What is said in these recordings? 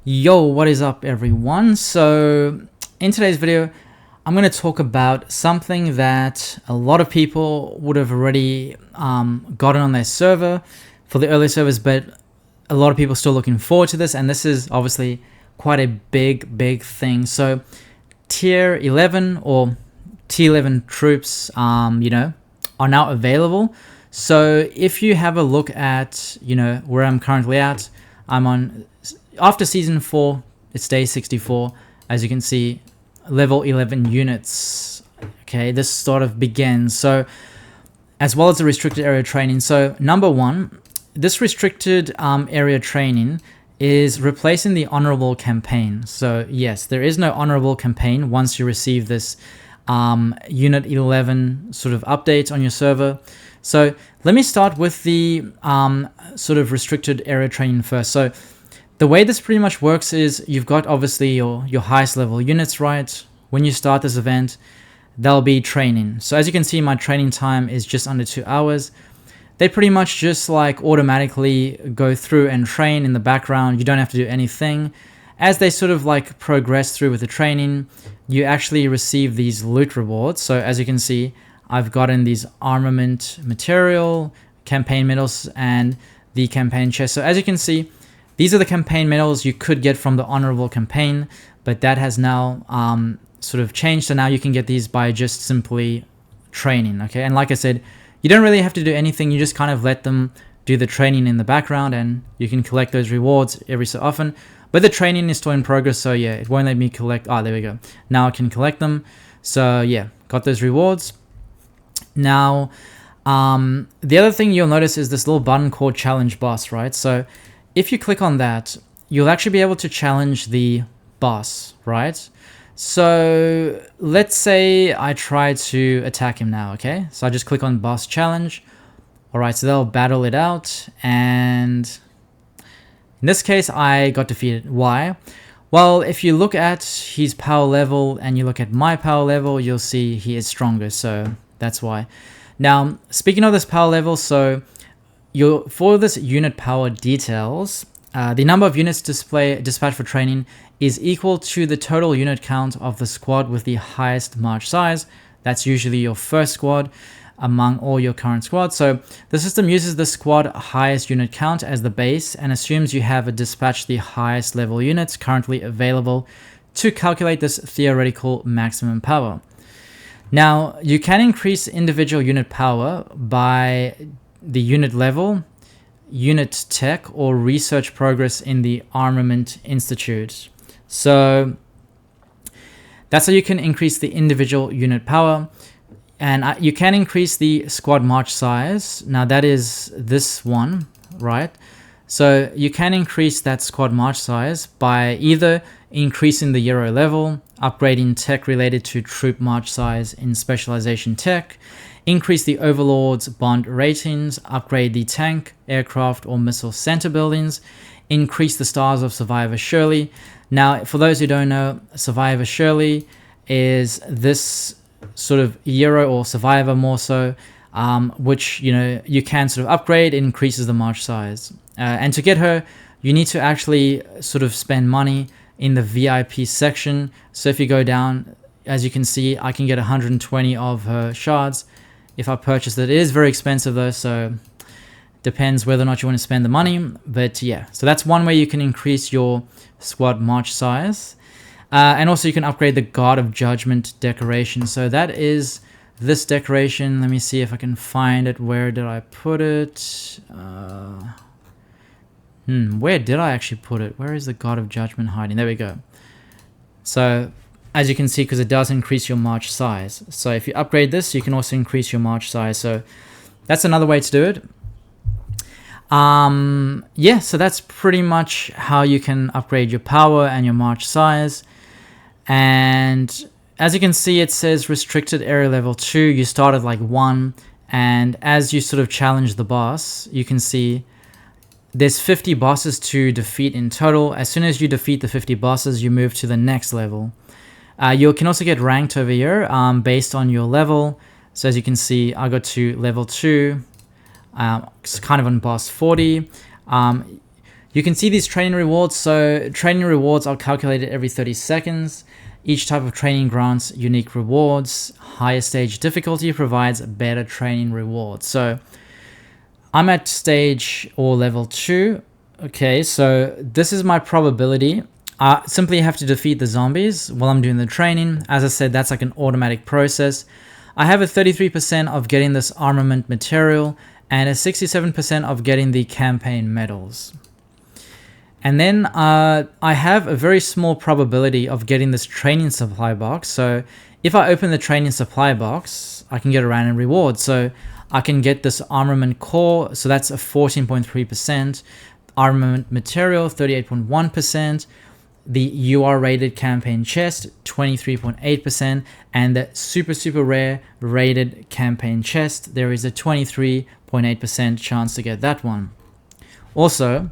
Yo, what is up everyone? So in today's video, I'm going to talk about something that a lot of people would have already gotten on their server for the early servers, but a lot of people still looking forward to this, and this is obviously quite a big thing. So tier 11 or T11 troops, are now available. So if you have a look at, where I'm currently at, I'm on, after season 4, it's day 64. As you can see, level 11 units. Okay, this sort of begins. So, as well as the restricted area training. So, number one, this restricted area training is replacing the honorable campaign. So, yes, there is no honorable campaign once you receive this Unit 11 sort of update on your server. So, let me start with the sort of restricted area training first. So, the way this pretty much works is you've got obviously your highest level units, right? When you start this event, they'll be training. So as you can see, my training time is just under 2 hours. They pretty much just like automatically go through and train in the background. You don't have to do anything. As they sort of like progress through with the training, you actually receive these loot rewards. So as you can see, I've gotten these armament material, campaign medals, and the campaign chest. So as you can see, these are the campaign medals you could get from the honorable campaign, but that has now sort of changed. So now you can get these by just simply training, okay? And like I said, you don't really have to do anything. You just kind of let them do the training in the background, and you can collect those rewards every so often. But the training is still in progress, so yeah, it won't let me collect. Oh, there we go. Now I can collect them. So yeah, got those rewards. Now, the other thing you'll notice is this little button called Challenge Boss, right? So if you click on that, you'll actually be able to challenge the boss, right? So let's say I try to attack him now, okay? So I just click on boss challenge. All right, so they'll battle it out. And in this case, I got defeated. Why? Well, if you look at his power level and you look at my power level, you'll see he is stronger. So that's why. Now, speaking of this power level, so for this unit power details, the number of units dispatched for training is equal to the total unit count of the squad with the highest march size. That's usually your first squad among all your current squads. So the system uses the squad highest unit count as the base and assumes you have dispatched the highest level units currently available to calculate this theoretical maximum power. Now, you can increase individual unit power by the unit level, unit tech, or research progress in the Armament Institute. So that's how you can increase the individual unit power. And you can increase the squad march size. Now that is this one, right? So you can increase that squad march size by either increasing the Euro level, upgrading tech related to troop march size in specialization tech, increase the Overlord's bond ratings, upgrade the tank, aircraft, or missile center buildings, increase the stars of Survivor Shirley. Now, for those who don't know, Survivor Shirley is this sort of Euro or Survivor more so, which, you can sort of upgrade. It increases the march size. And to get her, you need to actually sort of spend money in the VIP section. So if you go down, as you can see, I can get 120 of her shards if I purchase it. It is very expensive though, so depends whether or not you want to spend the money. But yeah, so that's one way you can increase your squad march size. And also you can upgrade the God of Judgment decoration. So that is this decoration. Let me see if I can find it. Where did I put it? Where did I actually put it? Where is the God of Judgment hiding? There we go. So as you can see, because it does increase your march size. So if you upgrade this, you can also increase your march size. So that's another way to do it. Yeah, so that's pretty much how you can upgrade your power and your march size. And as you can see, it says restricted area level 2. You start at like 1. And as you sort of challenge the boss, you can see there's 50 bosses to defeat in total. As soon as you defeat the 50 bosses, you move to the next level. You can also get ranked over here based on your level. So as you can see, I got to level 2. It's kind of on boss 40. You can see these training rewards. So training rewards are calculated every 30 seconds. Each type of training grants unique rewards. Higher stage difficulty provides better training rewards. So I'm at stage or level 2. Okay, so this is my probability. I simply have to defeat the zombies while I'm doing the training. As I said, that's like an automatic process. I have a 33% of getting this armament material and a 67% of getting the campaign medals. And then I have a very small probability of getting this training supply box. So if I open the training supply box, I can get a random reward. So I can get this armament core. So that's a 14.3%. Armament material, 38.1%. The UR rated campaign chest, 23.8%. And the super rare rated campaign chest, there is a 23.8% chance to get that one. Also,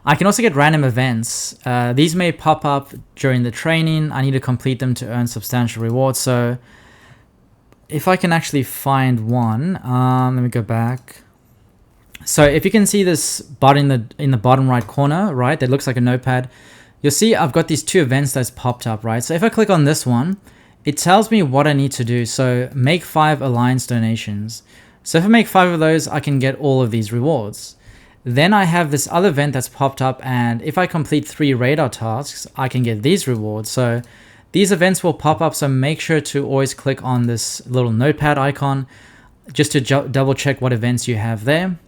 I can also get random events. These may pop up during the training. I need to complete them to earn substantial rewards. So if I can actually find one, let me go back. So if you can see this button in the bottom right corner, right, that looks like a notepad, you'll see I've got these 2 events that's popped up, right? So if I click on this one, it tells me what I need to do. So make 5 alliance donations. So if I make 5 of those, I can get all of these rewards. Then I have this other event that's popped up, and if I complete 3 radar tasks, I can get these rewards. So these events will pop up, so make sure to always click on this little notepad icon just to double check what events you have there.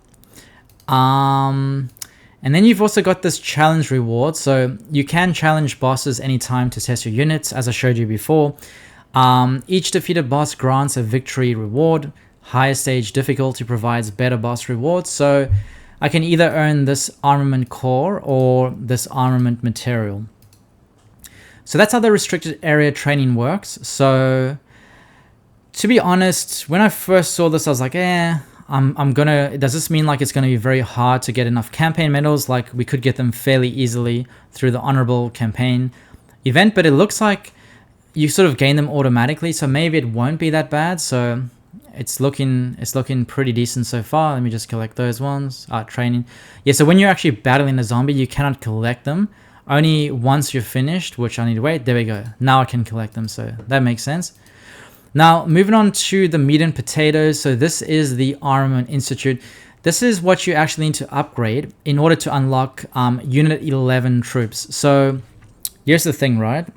And then you've also got this challenge reward. So you can challenge bosses anytime to test your units, as I showed you before. Each defeated boss grants a victory reward. Higher stage difficulty provides better boss rewards. So I can either earn this armament core or this armament material. So that's how the restricted area training works. So to be honest, when I first saw this, I was like, does this mean like it's gonna be very hard to get enough campaign medals? Like we could get them fairly easily through the honorable campaign event, but it looks like you sort of gain them automatically. So maybe it won't be that bad. So it's looking pretty decent so far. Let me just collect those ones. Training. Yeah, so when you're actually battling a zombie, you cannot collect them. Only once you're finished, which I need to wait. There we go. Now I can collect them, so that makes sense. Now, moving on to the meat and potatoes. So this is the Armament Institute. This is what you actually need to upgrade in order to unlock Unit 11 troops. So here's the thing, right?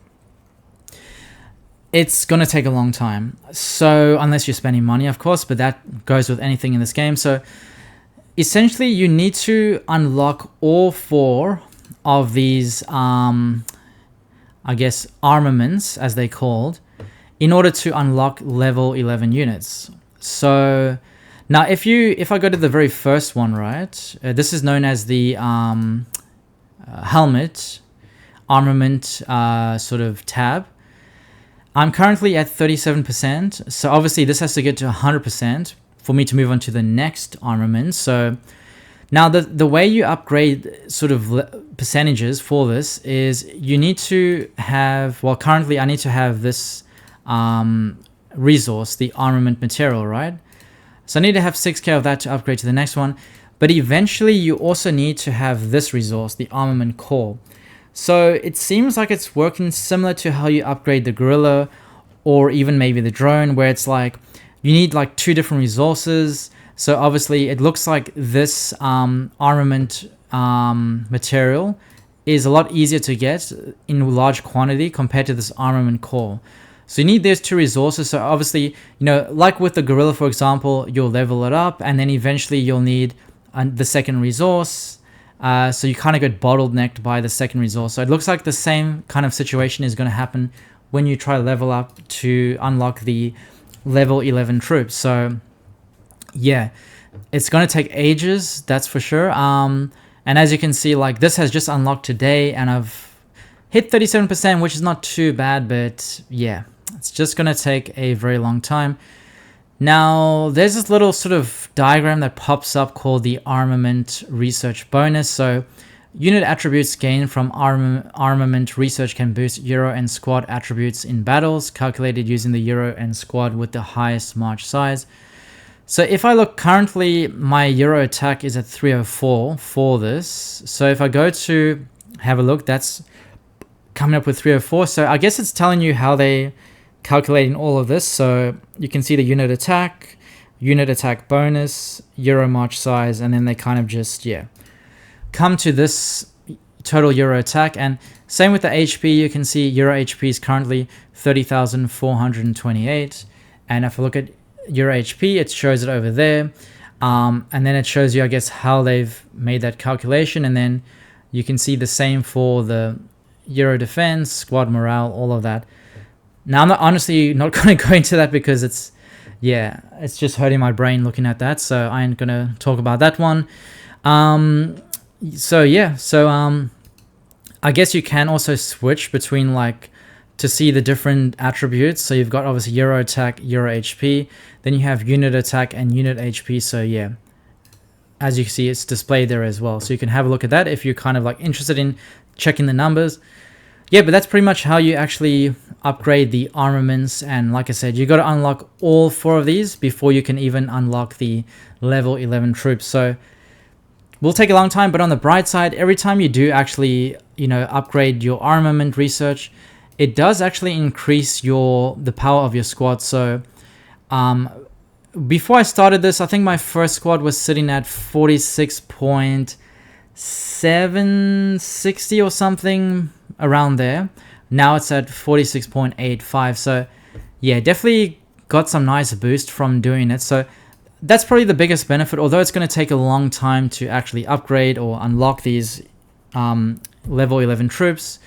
It's going to take a long time. So unless you're spending money, of course, but that goes with anything in this game. So essentially you need to unlock all 4 of these, I guess, armaments, as they're called, in order to unlock level 11 units. So now if I go to the very first one, right, this is known as the helmet armament sort of tab. I'm currently at 37%, so obviously this has to get to 100% for me to move on to the next armament. So now the way you upgrade sort of percentages for this is you need to have, well, currently I need to have this resource, the armament material, right? So I need to have 6k of that to upgrade to the next one, but eventually you also need to have this resource, the armament core. So it seems like it's working similar to how you upgrade the gorilla or even maybe the drone, where it's like you need like 2 different resources. So obviously it looks like this armament material is a lot easier to get in large quantity compared to this armament core. So you need those 2 resources. So obviously, you know, like with the gorilla, for example, you'll level it up and then eventually you'll need the second resource. So you kind of get bottlenecked by the second resource. So it looks like the same kind of situation is going to happen when you try to level up to unlock the level 11 troops. So yeah, it's going to take ages, that's for sure. And as you can see, like this has just unlocked today and I've hit 37%, which is not too bad, but yeah, it's just going to take a very long time. Now, there's this little sort of diagram that pops up called the Armament Research Bonus. So, unit attributes gained from armament research can boost Euro and Squad attributes in battles, calculated using the Euro and Squad with the highest march size. So if I look currently, my Euro attack is at 304 for this. So if I go to have a look, that's coming up with 304. So I guess it's telling you how they calculating all of this. So you can see the unit attack bonus, Euro march size, and then they kind of just, yeah, come to this total Euro attack. And same with the HP, you can see Euro HP is currently 30,428. And if I look at Euro HP, it shows it over there. And then it shows you, I guess, how they've made that calculation. And then you can see the same for the Euro defense, squad morale, all of that. Now, I'm not, honestly not going to go into that because it's just hurting my brain looking at that. So I ain't going to talk about that one. I guess you can also switch between like to see the different attributes. So you've got obviously Euro attack, Euro HP, then you have unit attack and unit HP. So yeah, as you can see, it's displayed there as well. So you can have a look at that if you're kind of like interested in checking the numbers. Yeah, but that's pretty much how you actually upgrade the armaments. And like I said, you got to unlock all 4 of these before you can even unlock the level 11 troops. So will take a long time, but on the bright side, every time you do actually, upgrade your armament research, it does actually increase the power of your squad. So before I started this, I think my first squad was sitting at 46.760 or something around there. Now it's at 46.85. So yeah, definitely got some nice boost from doing it. So that's probably the biggest benefit, although it's going to take a long time to actually upgrade or unlock these level 11 troops.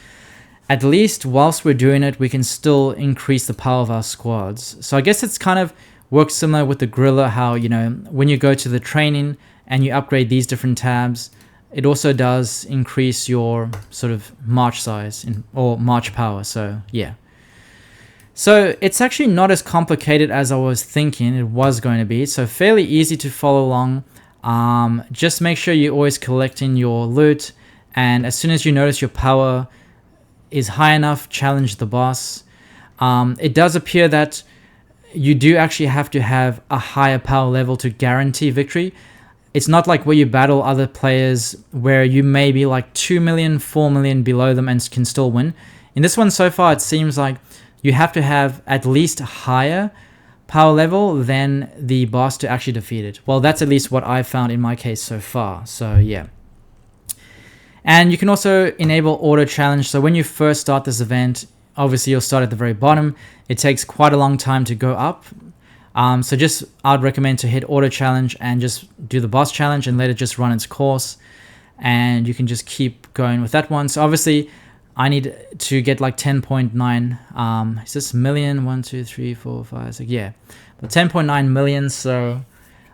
At least whilst we're doing it, we can still increase the power of our squads. So I guess it's kind of works similar with the Guerrilla, how, when you go to the training and you upgrade these different tabs, it also does increase your sort of march size or march power. So yeah. So it's actually not as complicated as I was thinking it was going to be. So fairly easy to follow along. Just make sure you're always collecting your loot. And as soon as you notice your power is high enough, challenge the boss. It does appear that you do actually have to have a higher power level to guarantee victory. It's not like where you battle other players where you may be like 2 million, 4 million below them and can still win. In this one so far, it seems like you have to have at least a higher power level than the boss to actually defeat it. Well, that's at least what I've found in my case so far. So yeah. And you can also enable auto challenge. So when you first start this event, obviously you'll start at the very bottom. It takes quite a long time to go up. So just I'd recommend to hit auto challenge and just do the boss challenge and let it just run its course. And you can just keep going with that one. So obviously I need to get like 10.9, is this million? 1, 2, 3, 4, 5, 6, yeah. But 10.9 million, so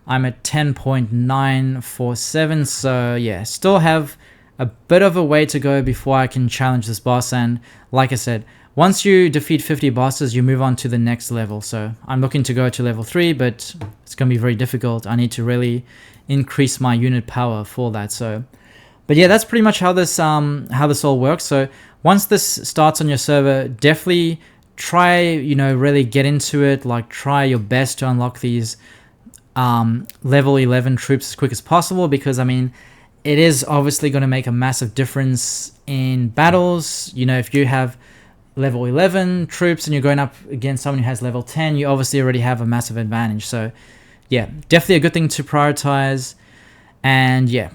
I'm at 10.947, so yeah, still have a bit of a way to go before I can challenge this boss. And like I said, once you defeat 50 bosses, you move on to the next level. So I'm looking to go to level 3, but it's going to be very difficult. I need to really increase my unit power for that. So, but yeah, that's pretty much how this all works. So once this starts on your server, definitely try, really get into it. Like try your best to unlock these level 11 troops as quick as possible, because I mean, it is obviously going to make a massive difference in battles. If you have level 11 troops and you're going up against someone who has level 10, you obviously already have a massive advantage. So yeah, definitely a good thing to prioritize. And yeah,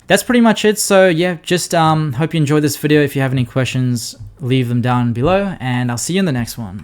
that's pretty much it. So yeah, just hope you enjoyed this video. If you have any questions, leave them down below, and I'll see you in the next one.